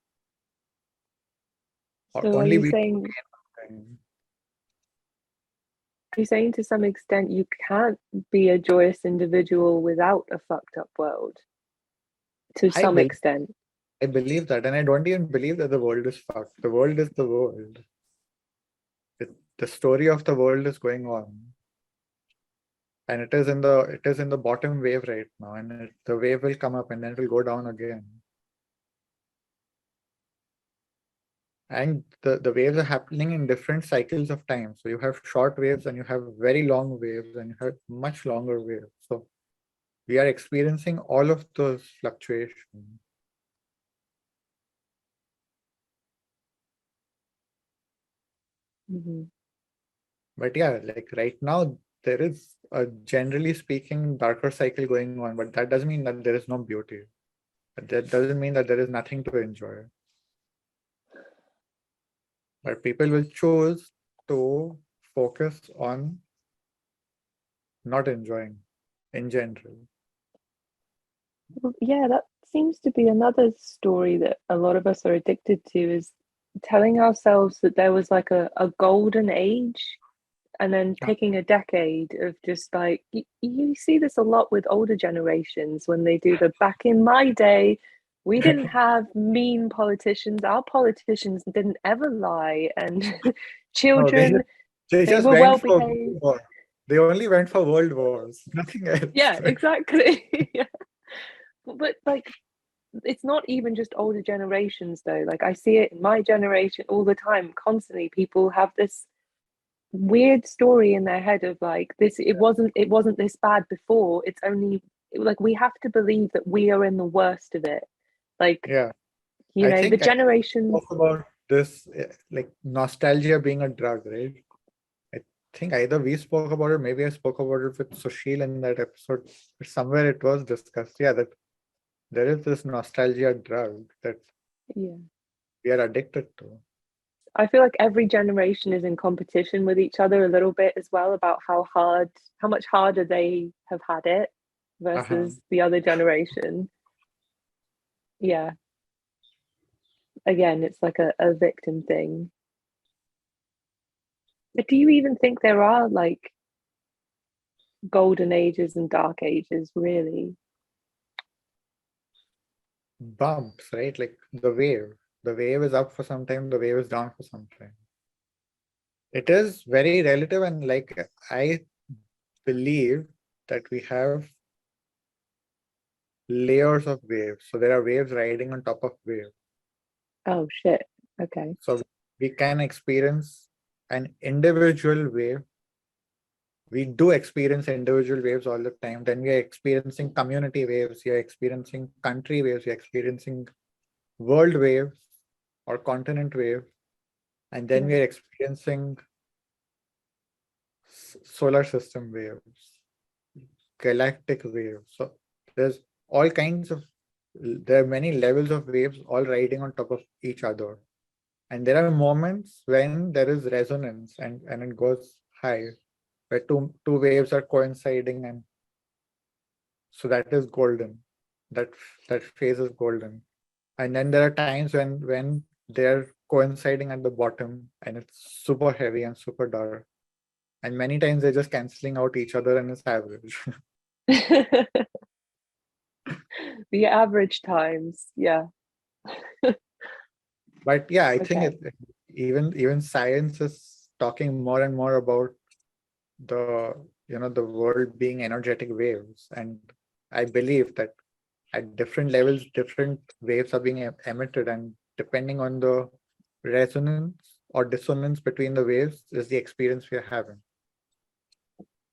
or So only being okay all the time. are you saying to some extent you can't be a joyous individual without a fucked up world? To I some believe extent. I believe that, and I don't even believe that the world is fucked. The world is the world. The story of the world is going on, and it is in the bottom wave right now, and the wave will come up and then it will go down again. And the waves are happening in different cycles of time. So you have short waves and you have very long waves and you have much longer waves. So we are experiencing all of those fluctuations. Mm-hmm. But yeah, like right now, there is a generally speaking darker cycle going on, but that doesn't mean that there is no beauty. That doesn't mean that there is nothing to enjoy. But people will choose to focus on not enjoying in general. Well, yeah, that seems to be another story that a lot of us are addicted to, is telling ourselves that there was like a golden age and then Ah, picking a decade of just like you see this a lot with older generations when they do the back in my day we didn't have mean politicians, our politicians didn't ever lie, and no, children, they they just were went well for behaved. world war. They only went for world wars, nothing else. Yeah, exactly. Yeah. But like it's not even just older generations though, like I see it in my generation all the time, constantly people have this weird story in their head of like this, it wasn't this bad before, it's only like we have to believe that we are in the worst of it, like Yeah, you I know the think I generations. spoke about this like nostalgia being a drug, right? I think either we spoke about it, maybe I spoke about it with Sushil in that episode. Somewhere it was discussed. Yeah, that there is this nostalgia drug that Yeah, we are addicted to. I feel like every generation is in competition with each other a little bit as well about how much harder they have had it Uh-huh. versus the other generation. Yeah, again it's like a victim thing. But do you even think there are like golden ages and dark ages, really? Bumps, right? Like the wave. The wave is up for some time, the wave is down for some time. It is very relative, and like I believe that we have layers of waves. So there are waves riding on top of waves. Oh shit. Okay. So we can experience an individual wave. We do experience individual waves all the time. Then we are experiencing community waves, we are experiencing country waves, we are experiencing world waves or continent waves, and then Yeah. we are experiencing solar system waves, galactic waves. So there's all kinds of there are many levels of waves all riding on top of each other. And there are moments when there is resonance and it goes high, where two waves are coinciding, and so that is golden. That that phase is golden. And then there are times when they're coinciding at the bottom and it's super heavy and super dark. And many times they're just canceling out each other and it's average. The average times. Yeah. But yeah, I think Okay. even science is talking more and more about the the world being energetic waves, and I believe that at different levels different waves are being emitted, and depending on the resonance or dissonance between the waves is the experience we are having.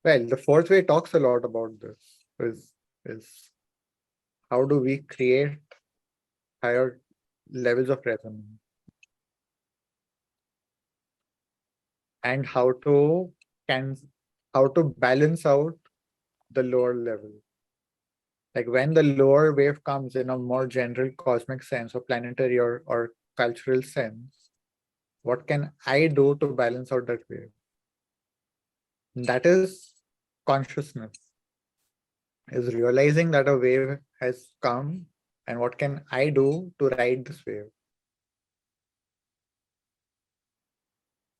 Well, the fourth way talks a lot about this, is how do we create higher levels of resonance, and how to can how to balance out the lower level. Like when the lower wave comes in a more general cosmic sense or planetary or cultural sense, what can I do to balance out that wave? That is consciousness, is realizing that a wave has come and what can I do to ride this wave?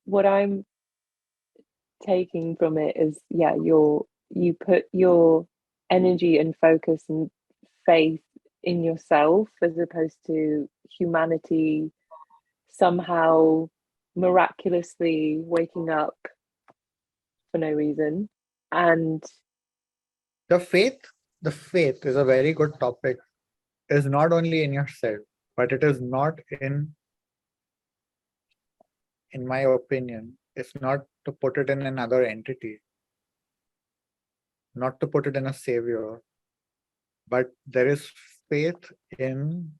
What I'm taking from it is, yeah, you put your energy and focus and faith in yourself as opposed to humanity somehow miraculously waking up for no reason. And The faith is a very good topic. It is not only in yourself, but it is not in my opinion, it's not to put it in another entity, not to put it in a savior, but there is faith in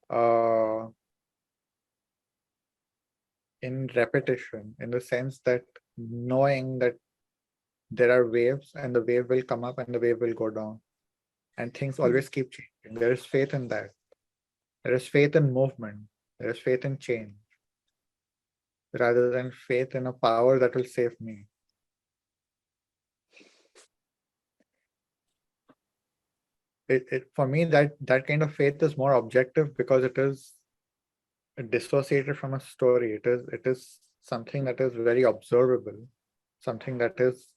repetition, in the sense that knowing that there are waves and the wave will come up and the wave will go down and things always keep changing. There is faith in that. There is faith in movement. There is faith in change rather than faith in a power that will save me. For me, that kind of faith is more objective because it is dissociated from a story. It is something that is very observable, something that is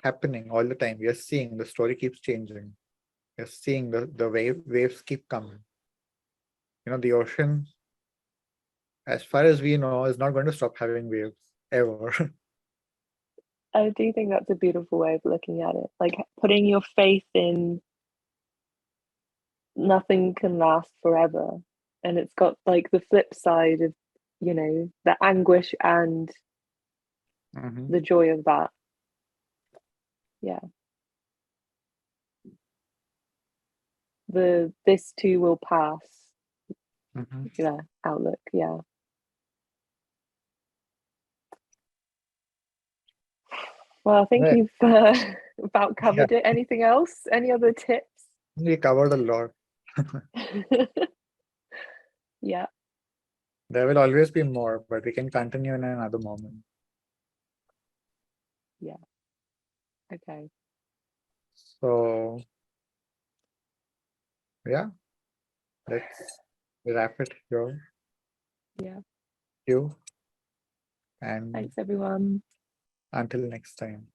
happening all the time. We are seeing the story keeps changing. We are seeing the waves keep coming. The ocean, as far as we know, is not going to stop having waves ever. I do think that's a beautiful way of looking at it, like putting your faith in nothing can last forever, and it's got like the flip side of the anguish and Mhm. the joy of that. Yeah, this too will pass. Mhm. Yeah, outlook. Yeah. Well, I think Right. you've about Yeah, covered it. Anything else? Any other tips? we covered a lot. Yeah. There will always be more, but we can continue in another moment. Yeah. Okay. So yeah, let's wrap it here. Yeah. You and Thanks, everyone. until next time.